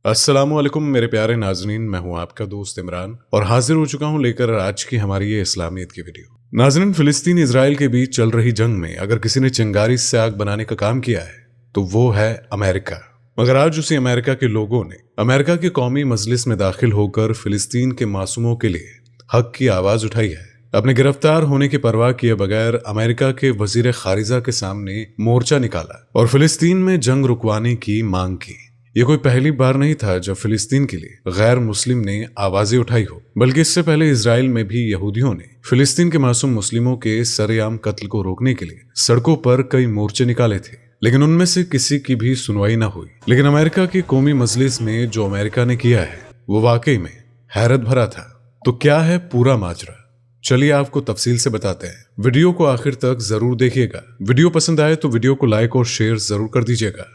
अस्सलामुअलैकुम मेरे प्यारे नाजरीन, मैं हूं आपका दोस्त इमरान और हाजिर हो चुका हूं लेकर आज की हमारी ये इस्लामियत की वीडियो। नाजरीन, फिलिस्तीन इजराइल के बीच चल रही जंग में अगर किसी ने चिंगारी से आग बनाने का काम किया है तो वो है अमेरिका। मगर आज उसी अमेरिका के लोगों ने अमेरिका के कौमी मजलिस में दाखिल होकर फिलिस्तीन के मासूमों के लिए हक की आवाज उठाई है। अपने गिरफ्तार होने की परवाह किए बगैर अमेरिका के वजीर खारिजा के सामने मोर्चा निकाला और फिलिस्तीन में जंग रुकवाने की मांग की। ये कोई पहली बार नहीं था जब फिलिस्तीन के लिए गैर मुस्लिम ने आवाजें उठाई हो, बल्कि इससे पहले इजराइल में भी यहूदियों ने फिलिस्तीन के मासूम मुस्लिमों के सरेआम कत्ल को रोकने के लिए सड़कों पर कई मोर्चे निकाले थे, लेकिन उनमें से किसी की भी सुनवाई न हुई। लेकिन अमेरिका की कौमी मजलिस में जो अमेरिका ने किया है वो वाकई में हैरत भरा था। तो क्या है पूरा माजरा, चलिए आपको तफसील से बताते हैं। वीडियो को आखिर तक जरूर देखिएगा। वीडियो पसंद आए तो वीडियो को लाइक और शेयर जरूर कर दीजिएगा।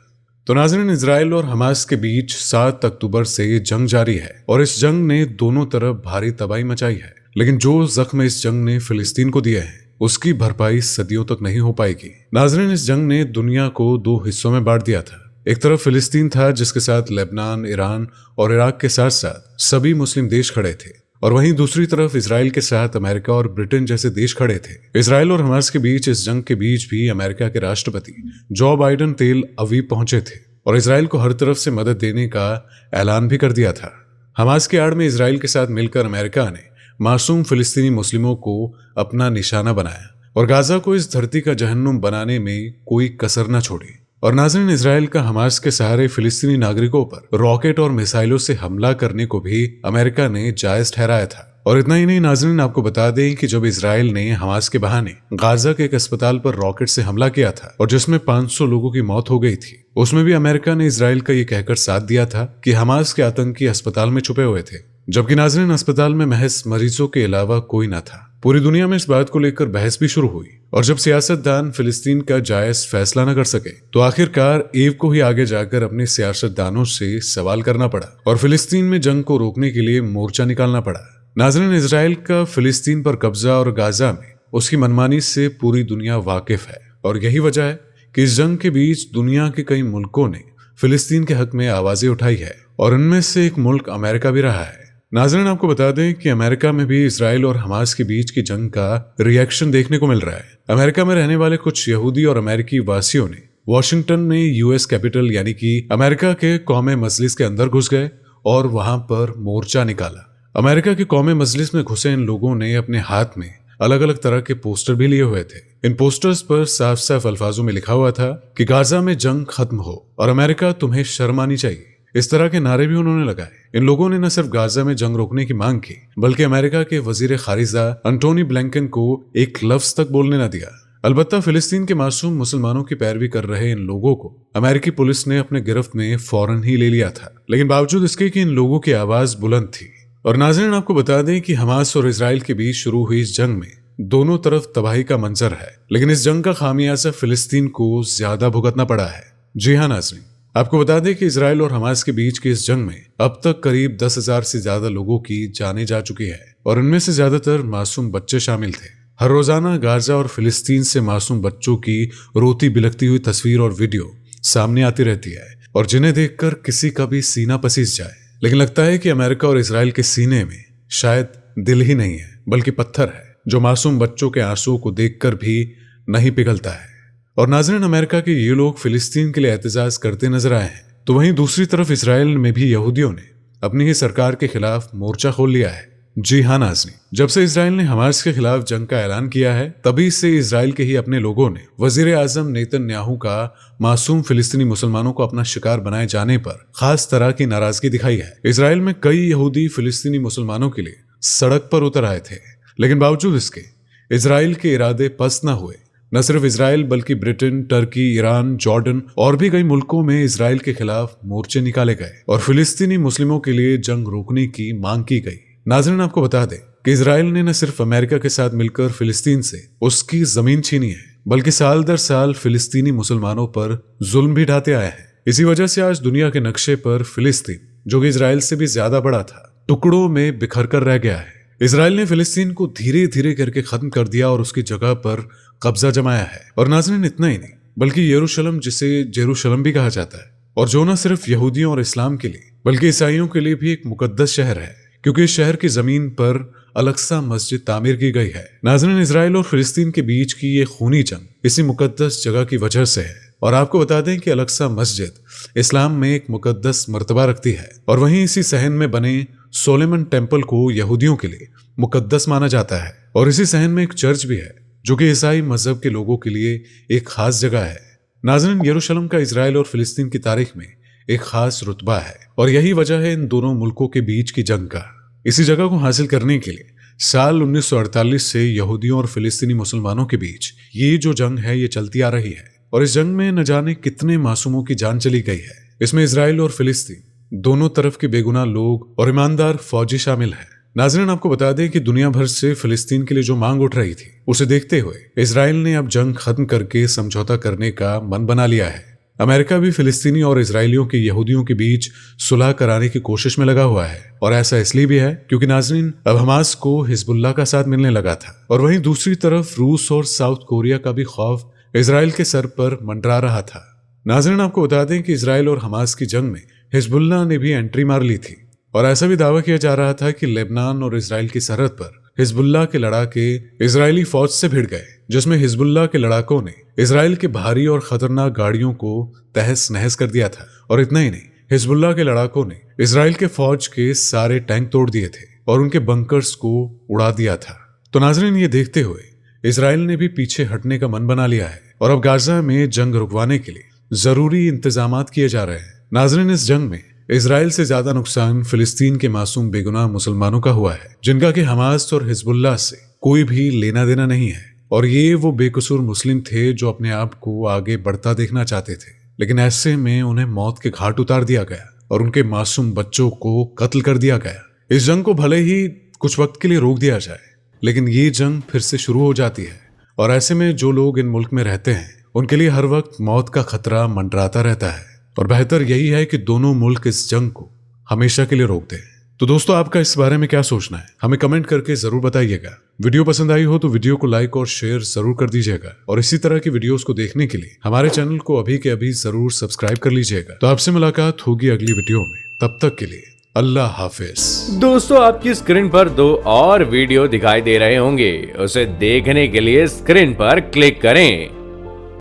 तो नाज़रीन, इजराइल और हमास के बीच 7 अक्टूबर से जंग जारी है और इस जंग ने दोनों तरफ भारी तबाही मचाई है। लेकिन जो जख्म इस जंग ने फिलिस्तीन को दिए हैं उसकी भरपाई सदियों तक नहीं हो पाएगी। नाज़रीन, इस जंग ने दुनिया को 2 हिस्सों में बांट दिया था। एक तरफ फिलिस्तीन था जिसके साथ लेबनान, ईरान और इराक के साथ साथ सभी मुस्लिम देश खड़े थे, और वहीं दूसरी तरफ इजराइल के साथ अमेरिका और ब्रिटेन जैसे देश खड़े थे। इजराइल और हमास के बीच इस जंग के बीच भी अमेरिका के राष्ट्रपति जो बाइडेन तेल अवीव पहुंचे थे और इजराइल को हर तरफ से मदद देने का ऐलान भी कर दिया था। हमास की आड़ में इजराइल के साथ मिलकर अमेरिका ने मासूम फिलिस्तीनी मुस्लिमों को अपना निशाना बनाया और गाजा को इस धरती का जहन्नुम बनाने में कोई कसर न छोड़ी। और नाज़रीन, इजराइल का हमास के सहारे फिलिस्तीनी नागरिकों पर रॉकेट और मिसाइलों से हमला करने को भी अमेरिका ने जायज ठहराया था। और इतना ही नहीं नाज़रीन, आपको बता दें कि जब इजराइल ने हमास के बहाने गाजा के एक अस्पताल पर रॉकेट से हमला किया था और जिसमें 500 लोगों की मौत हो गई थी, उसमें भी अमेरिका ने इजराइल का ये कहकर साथ दिया था कि हमास के आतंकी अस्पताल में छुपे हुए थे, जबकि नाज़रीन अस्पताल में महज मरीजों के अलावा कोई न था। पूरी दुनिया में इस बात को लेकर बहस भी शुरू हुई और जब सियासतदान फिलिस्तीन का जायज फैसला न कर सके तो आखिरकार ईव को ही आगे जाकर अपने सियासतदानों से सवाल करना पड़ा और फिलिस्तीन में जंग को रोकने के लिए मोर्चा निकालना पड़ा। नाज़रीन, इजराइल का फिलिस्तीन पर कब्जा और गाजा में उसकी मनमानी से पूरी दुनिया वाकिफ है और यही वजह है कि इस जंग के बीच दुनिया के कई मुल्कों ने फिलिस्तीन के हक में आवाजें उठाई है और इनमें से एक मुल्क अमेरिका भी रहा है। नाज़रीन, आपको बता दें कि अमेरिका में भी इजराइल और हमास के बीच की जंग का रिएक्शन देखने को मिल रहा है। अमेरिका में रहने वाले कुछ यहूदी और अमेरिकी वासियों ने वॉशिंगटन में यूएस कैपिटल यानी कि अमेरिका के कौमी मजलिस के अंदर घुस गए और वहां पर मोर्चा निकाला। अमेरिका के कौमी मजलिस में घुसे इन लोगों ने अपने हाथ में अलग अलग तरह के पोस्टर भी लिए हुए थे। इन पोस्टर्स पर साफ साफ अल्फाजों में लिखा हुआ था कि गाजा में जंग खत्म हो और अमेरिका तुम्हें शर्म आनी चाहिए। इस तरह के नारे भी उन्होंने लगाए। इन लोगों ने न सिर्फ गाजा में जंग रोकने की मांग की बल्कि अमेरिका के वजीर खारिजा एंटोनी ब्लिंकन को एक लफ्ज तक बोलने न दिया। अलबत्ता फिलिस्तीन के मासूम मुसलमानों की पैरवी कर रहे इन लोगों को अमेरिकी पुलिस ने अपने गिरफ्त में फौरन ही ले लिया था, लेकिन बावजूद इसके कि इन लोगों की आवाज बुलंद थी। और नाज़रीन, आपको बता दें कि हमास और इजराइल के बीच शुरू हुई इस जंग में दोनों तरफ तबाही का मंजर है, लेकिन इस जंग का खामियाजा फिलिस्तीन को ज्यादा भुगतना पड़ा है। जी हाँ नाज़रीन, आपको बता दें कि इजराइल और हमास के बीच की इस जंग में अब तक करीब 10,000 से ज्यादा लोगों की जानें जा चुकी है और इनमें से ज्यादातर मासूम बच्चे शामिल थे। हर रोजाना गाजा और फिलिस्तीन से मासूम बच्चों की रोती बिलखती हुई तस्वीर और वीडियो सामने आती रहती है और जिन्हें देखकर किसी का भी सीना पसीज जाए। लेकिन लगता है कि अमेरिका और इजराइल के सीने में शायद दिल ही नहीं है बल्कि पत्थर है जो मासूम बच्चों के आंसुओं को देखकर भी नहीं पिघलता है। और नाज़रीन, अमेरिका के ये लोग फिलिस्तीन के लिए एहतजाज करते नजर आए हैं तो वहीं दूसरी तरफ इजराइल में भी यहूदियों ने अपनी ही सरकार के खिलाफ मोर्चा खोल लिया है। जी हाँ नाज़रीन, जब से इजराइल ने हमास के खिलाफ जंग का ऐलान किया है तभी से इजराइल के ही अपने लोगों ने वजीर आजम नेतन्याहू का मासूम फिलिस्तीनी मुसलमानों को अपना शिकार बनाए जाने पर खास तरह की नाराजगी दिखाई है। इजराइल में कई यहूदी फिलिस्तीनी मुसलमानों के लिए सड़क पर उतर आए थे, लेकिन बावजूद इसके इजराइल के इरादे पस्त न हुए। न सिर्फ इजराइल बल्कि ब्रिटेन, टर्की, ईरान, जॉर्डन और भी कई मुल्कों में इजराइल के खिलाफ मोर्चे निकाले गए और फिलिस्तीनी मुस्लिमों के लिए जंग रोकने की मांग की गई। नाज़रीन, आपको बता दें कि इजराइल ने न सिर्फ अमेरिका के साथ मिलकर फिलिस्तीन से उसकी जमीन छीनी है बल्कि साल दर साल फिलिस्तीनी मुसलमानों पर जुल्म भी ढाते आया है। इसी वजह से आज दुनिया के नक्शे पर फिलिस्तीन, जो कि इजराइल से भी ज्यादा बड़ा था, टुकड़ों में बिखर कर रह गया है। इजराइल ने फिलिस्तीन को धीरे धीरे करके खत्म कर दिया और उसकी जगह पर कब्जा जमाया है। और नाज़रीन, इतना ही नहीं बल्कि यरूशलेम, जिसे जेरूशलम भी कहा जाता है और जो न सिर्फ यहूदियों और इस्लाम के लिए बल्कि ईसाइयों के लिए भी एक मुकद्दस शहर है, क्योंकि इस शहर की जमीन पर अल-अक्सा मस्जिद तामीर की गई है। नाज़रीन, इजराइल और फिलिस्तीन के बीच की ये खूनी जंग इसी मुकद्दस जगह की वजह से है। और आपको बता दें कि अल-अक्सा मस्जिद इस्लाम में एक मुकद्दस मर्तबा रखती है, और वहीं इसी सहन में बने सोलेमन टेम्पल को यहूदियों के लिए मुकद्दस माना जाता है। और इसी सहन में एक चर्च भी है जो कि ईसाई मजहब के लोगों के लिए एक खास जगह है। नाज़रीन, यरूशलेम का इजराइल और फिलिस्तीन की तारीख में एक खास रुतबा है, और यही वजह है इन दोनों मुल्कों के बीच की जंग का। इसी जगह को हासिल करने के लिए साल 1948 से यहूदियों और फिलिस्तीनी मुसलमानों के बीच ये जो जंग है ये चलती आ रही है, और इस जंग में न जाने कितने मासूमों की जान चली गई है। इसमें इजराइल और फिलिस्तीन दोनों तरफ के बेगुनाह लोग और ईमानदार फौजी शामिल हैं। नाज़रीन, आपको बता दें कि दुनिया भर से फिलिस्तीन के लिए जो मांग उठ रही थी, उसे देखते हुए इजराइल ने अब जंग खत्म करके समझौता करने का मन बना लिया है। अमेरिका भी फिलिस्तीनी और इजरायलियों के यहूदियों के बीच सुलह कराने की कोशिश में लगा हुआ है, और ऐसा इसलिए भी है क्योंकि नाज़रीन, अब हमास को हिजबुल्लाह का साथ मिलने लगा था, और वहीं दूसरी तरफ रूस और साउथ कोरिया का भी खौफ इजराइल के सर पर मंडरा रहा था। नाज़रीन, आपको बता दें कि इजराइल और हमास की जंग में हिजबुल्लाह ने भी एंट्री मार ली थी, और ऐसा भी दावा किया जा रहा था कि लेबनान और इजराइल की सरहद पर हिजबुल्लाह के लड़ाके इजरायली फौज से भिड़ गए, जिसमें हिजबुल्लाह के लड़ाकों ने इजराइल के भारी और खतरनाक गाड़ियों को तहस नहस कर दिया था। और इतना ही नहीं, हिजबुल्लाह के लड़ाकों ने इजराइल के फौज के सारे टैंक तोड़ दिए थे और उनके बंकर्स को उड़ा दिया था। तो नाज़रीन, ये देखते हुए इजराइल ने भी पीछे हटने का मन बना लिया है, और अब गाजा में जंग रुकवाने के लिए जरूरी इंतजाम किए जा रहे हैं। नाज़रीन, इस जंग में इजराइल से ज्यादा नुकसान फिलिस्तीन के मासूम बेगुनाह मुसलमानों का हुआ है, जिनका कि हमास और हिजबुल्लाह से कोई भी लेना देना नहीं है। और ये वो बेकसूर मुस्लिम थे जो अपने आप को आगे बढ़ता देखना चाहते थे, लेकिन ऐसे में उन्हें मौत के घाट उतार दिया गया और उनके मासूम बच्चों को कत्ल कर दिया गया। इस जंग को भले ही कुछ वक्त के लिए रोक दिया जाए, लेकिन ये जंग फिर से शुरू हो जाती है, और ऐसे में जो लोग इन मुल्क में रहते हैं उनके लिए हर वक्त मौत का खतरा मंडराता रहता है। और बेहतर यही है कि दोनों मुल्क इस जंग को हमेशा के लिए रोक दें। तो दोस्तों, आपका इस बारे में क्या सोचना है, हमें कमेंट करके जरूर बताइएगा। वीडियो पसंद आई हो तो वीडियो को लाइक और शेयर जरूर कर दीजिएगा, और इसी तरह की वीडियोस को देखने के लिए हमारे चैनल को अभी के अभी जरूर सब्सक्राइब कर लीजिएगा। तो आपसे मुलाकात होगी अगली वीडियो में, तब तक के लिए अल्लाह हाफिज। दोस्तों, आपकी स्क्रीन पर 2 और वीडियो दिखाई दे रहे होंगे, उसे देखने के लिए स्क्रीन पर क्लिक करें